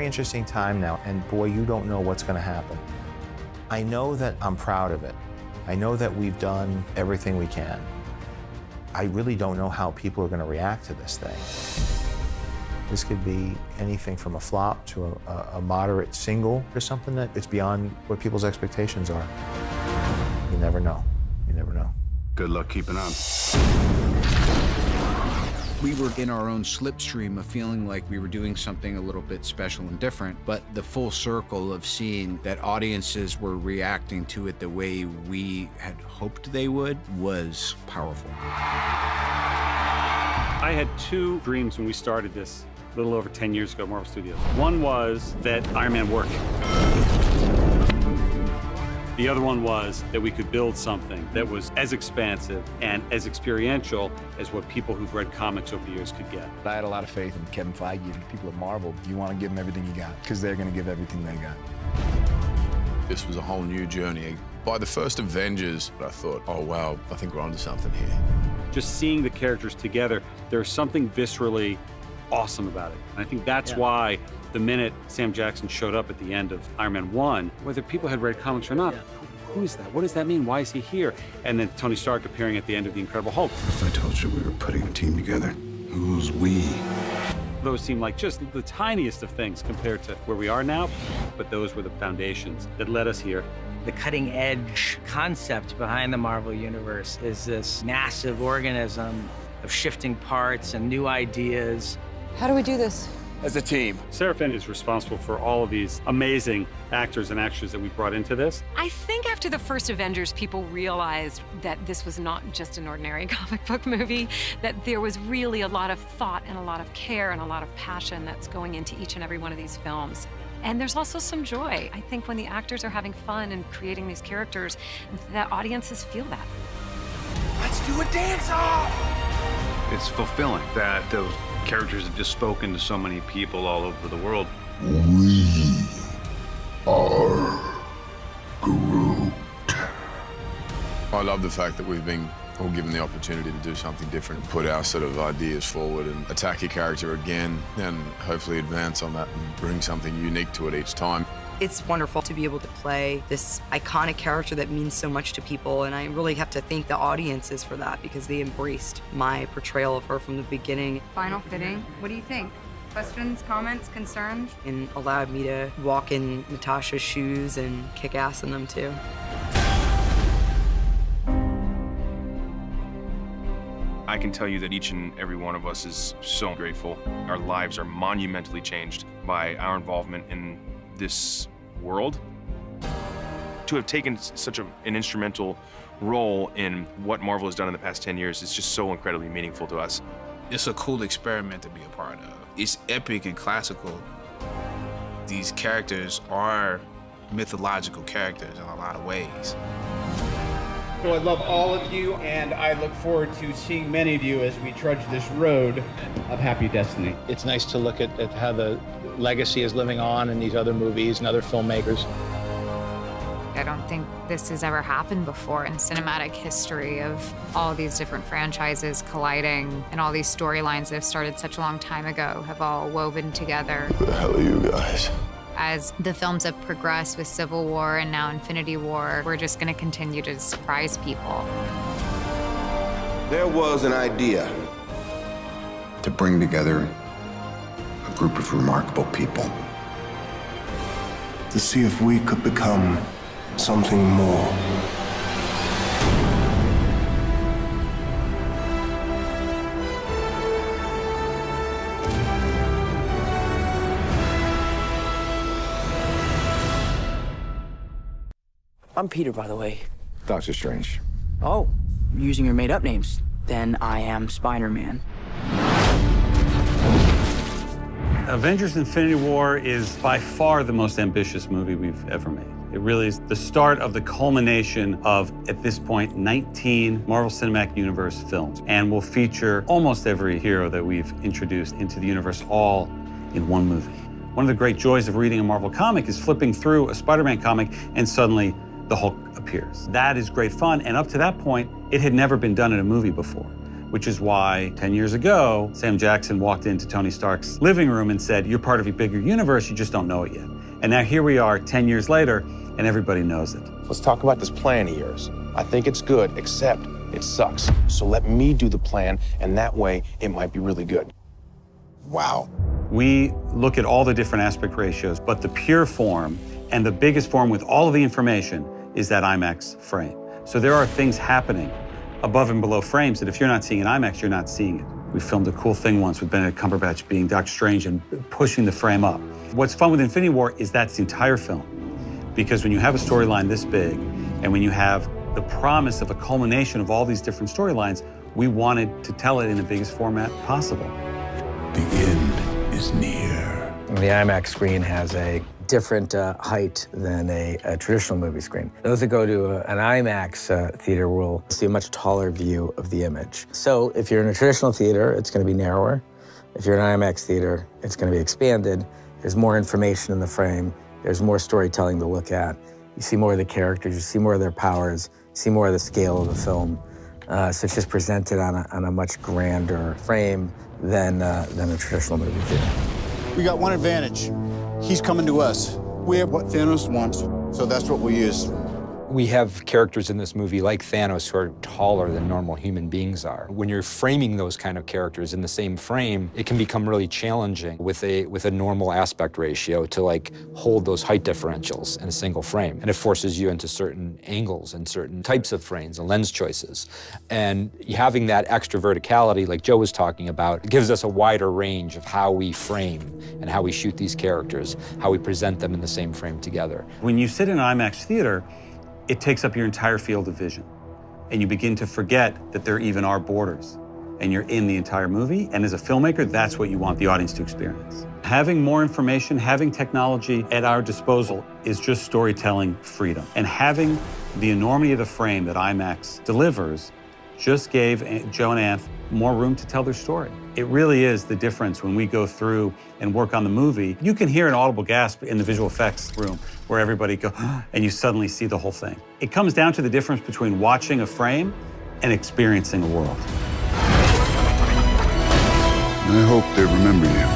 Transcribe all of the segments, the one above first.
very interesting time now, and boy, you don't know what's going to happen. I know that I'm proud of it. I know that we've done everything we can. I really don't know how people are going to react to this thing. This could be anything from a flop to a moderate single to something that it's beyond what people's expectations are. You never know. You never know. Good luck keeping on. We were in our own slipstream of feeling like we were doing something a little bit special and different, but the full circle of seeing that audiences were reacting to it the way we had hoped they would was powerful. I had two dreams when we started this a little over 10 years ago at Marvel Studios. One was that Iron Man worked. The other one was that we could build something that was as expansive and as experiential as what people who've read comics over the years could get. I had a lot of faith in Kevin Feige and the people at Marvel. You want to give them everything you got, because they're going to give everything they got. This was a whole new journey. By the first Avengers, I thought, oh wow, I think we're onto something here. Just seeing the characters together, there's something viscerally awesome about it. And I think that's why the minute Sam Jackson showed up at the end of Iron Man 1, whether people had read comics or not, who is that? What does that mean? Why is he here? And then Tony Stark appearing at the end of The Incredible Hulk. If I told you we were putting a team together, who's we? Those seem like just the tiniest of things compared to where we are now, but those were the foundations that led us here. The cutting-edge concept behind the Marvel Universe is this massive organism of shifting parts and new ideas. How do we do this? As a team. Sarah Finn is responsible for all of these amazing actors and actresses that we brought into this. I think after the first Avengers, people realized that this was not just an ordinary comic book movie, that there was really a lot of thought and a lot of care and a lot of passion that's going into each and every one of these films. And there's also some joy. I think when the actors are having fun and creating these characters, the audiences feel that. Let's do a dance-off! It's fulfilling that those characters have just spoken to so many people all over the world. We are Groot. I love the fact that we've been all given the opportunity to do something different, put our sort of ideas forward and attack a character again, and hopefully advance on that and bring something unique to it each time. It's wonderful to be able to play this iconic character that means so much to people, and I really have to thank the audiences for that because they embraced my portrayal of her from the beginning. Final fitting. What do you think? Questions, comments, concerns? And allowed me to walk in Natasha's shoes and kick ass in them too. I can tell you that each and every one of us is so grateful. Our lives are monumentally changed by our involvement in this world. To have taken such an instrumental role in what Marvel has done in the past 10 years is just so incredibly meaningful to us. It's a cool experiment to be a part of. It's epic and classical. These characters are mythological characters in a lot of ways. So I love all of you, and I look forward to seeing many of you as we trudge this road of happy destiny. It's nice to look at how the legacy is living on in these other movies and other filmmakers. I don't think this has ever happened before in cinematic history of all these different franchises colliding and all these storylines that have started such a long time ago have all woven together. Who the hell are you guys? As the films have progressed with Civil War and now Infinity War, we're just going to continue to surprise people. There was an idea To bring together a group of remarkable people. to see if we could become something more. I'm Peter, by the way. Doctor Strange. Oh, using your made-up names. Then I am Spider-Man. Avengers Infinity War is by far the most ambitious movie we've ever made. It really is the start of the culmination of, at this point, 19 Marvel Cinematic Universe films, and will feature almost every hero that we've introduced into the universe all in one movie. One of the great joys of reading a Marvel comic is flipping through a Spider-Man comic and suddenly the Hulk appears. That is great fun, and up to that point, it had never been done in a movie before. which is why 10 years ago, Sam Jackson walked into Tony Stark's living room and said, you're part of a bigger universe, you just don't know it yet. And now here we are 10 years later, and everybody knows it. Let's talk about this plan of yours. I think it's good, except it sucks. So let me do the plan, and that way it might be really good. Wow. We look at all the different aspect ratios, but the pure form and the biggest form with all of the information is that IMAX frame. So there are things happening above and below frames that if you're not seeing an IMAX, you're not seeing it. We filmed a cool thing once with Benedict Cumberbatch being Doctor Strange and pushing the frame up. What's fun with Infinity War is that's the entire film. Because when you have a storyline this big, and when you have the promise of a culmination of all these different storylines, we wanted to tell it in the biggest format possible. The end is near. The IMAX screen has a different height than a traditional movie screen. Those that go to an IMAX theater will see a much taller view of the image. So if you're in a traditional theater, it's going to be narrower. If you're in an IMAX theater, it's going to be expanded. There's more information in the frame. There's more storytelling to look at. You see more of the characters, you see more of their powers, you see more of the scale of the film. So it's just presented on a much grander frame than a traditional movie theater. We got one advantage. He's coming to us. We have what Thanos wants, so that's what we use. We have characters in this movie like Thanos who are taller than normal human beings are. When you're framing those kind of characters in the same frame, it can become really challenging with a normal aspect ratio to like hold those height differentials in a single frame. And it forces you into certain angles and certain types of frames and lens choices. And having that extra verticality, like Joe was talking about, gives us a wider range of how we frame and how we shoot these characters, how we present them in the same frame together. When you sit in an IMAX theater, it takes up your entire field of vision. And you begin to forget that there even are borders. And you're in the entire movie. And as a filmmaker, that's what you want the audience to experience. Having more information, having technology at our disposal is just storytelling freedom. And having the enormity of the frame that IMAX delivers just gave Joe and Anth more room to tell their story. It really is the difference when we go through and work on the movie. You can hear an audible gasp in the visual effects room where everybody goes, and you suddenly see the whole thing. It comes down to the difference between watching a frame and experiencing a world. I hope they remember you.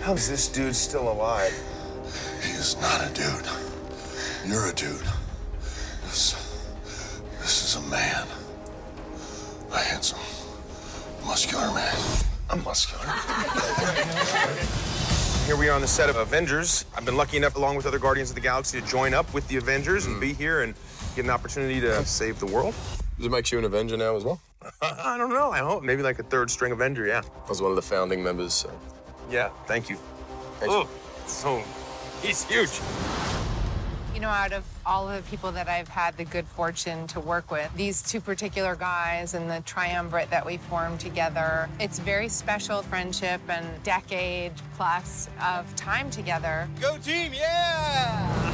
How is this dude still alive? He is not a dude. You're a dude. This is a man. A handsome, muscular man. I'm muscular. Here we are on the set of Avengers. I've been lucky enough, along with other Guardians of the Galaxy, to join up with the Avengers and be here and get an opportunity to save the world. Does it make you an Avenger now as well? I don't know. I hope. Maybe like a third string Avenger, yeah. I was one of the founding members, so. Yeah, thank you. Thanks. Oh, so he's huge. You know, out of all of the people that I've had the good fortune to work with, these two particular guys and the triumvirate that we formed together, it's very special friendship and decade plus of time together. Go team, yeah!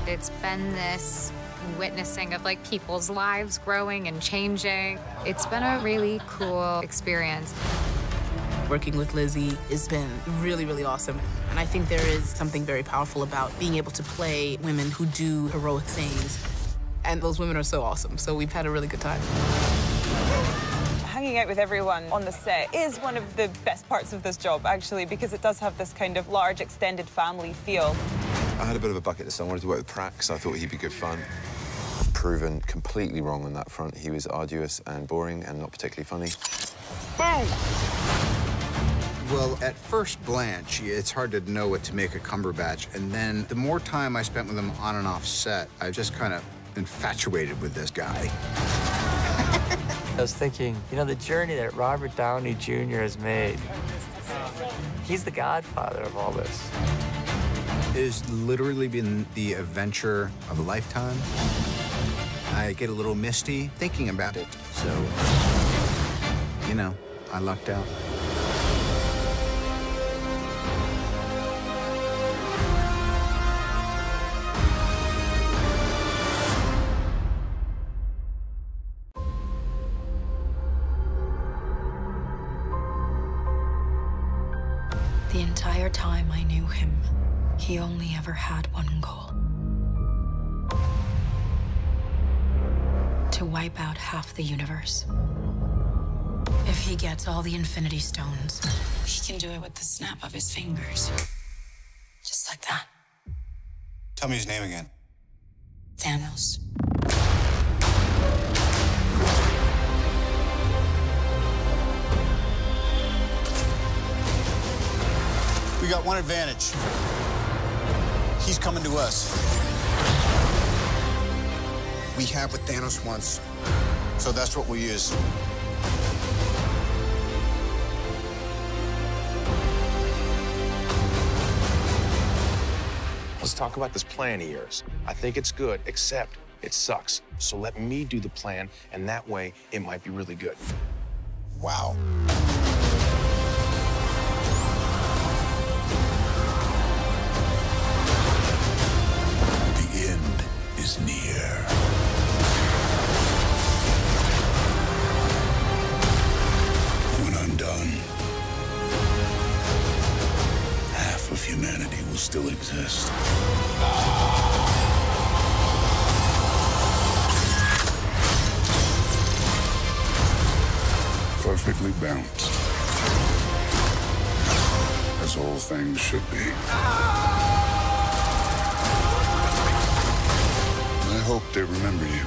It's been this witnessing of like people's lives growing and changing. It's been a really cool experience. Working with Lizzie has been really, really awesome. And I think there is something very powerful about being able to play women who do heroic things. And those women are so awesome, so we've had a really good time. Hanging out with everyone on the set is one of the best parts of this job, actually, because it does have this kind of large, extended family feel. I had a bit of a bucket list. I wanted to work with Pratt because I thought he'd be good fun. Proven completely wrong on that front. He was arduous and boring and not particularly funny. Boom! Well, at first blanch, it's hard to know what to make of Cumberbatch. And then the more time I spent with him on and off set, I just kind of infatuated with this guy. I was thinking, you know, the journey that Robert Downey Jr. has made, he's the godfather of all this. It has literally been the adventure of a lifetime. I get a little misty thinking about it. So, you know, I lucked out. him, he only ever had one goal. To wipe out half the universe. If he gets all the Infinity Stones, he can do it with the snap of his fingers. Just like that. Tell me his name again. Thanos. We got one advantage. He's coming to us. We have what Thanos wants, so that's what we use. Let's talk about this plan of yours. I think it's good, except it sucks. So let me do the plan, and that way it might be really good. Wow. The end is near. When I'm done, half of humanity will still exist. Perfectly balanced. As all things should be. I hope they remember you.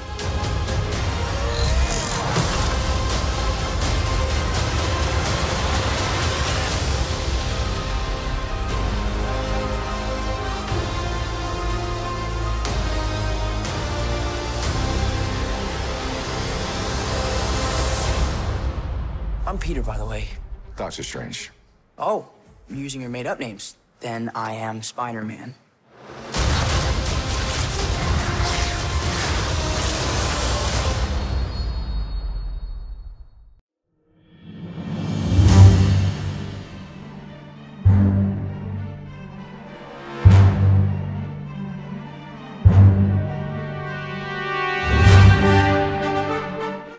I'm Peter, by the way. Doctor Strange. Oh, you're using your made-up names. Then I am Spider-Man.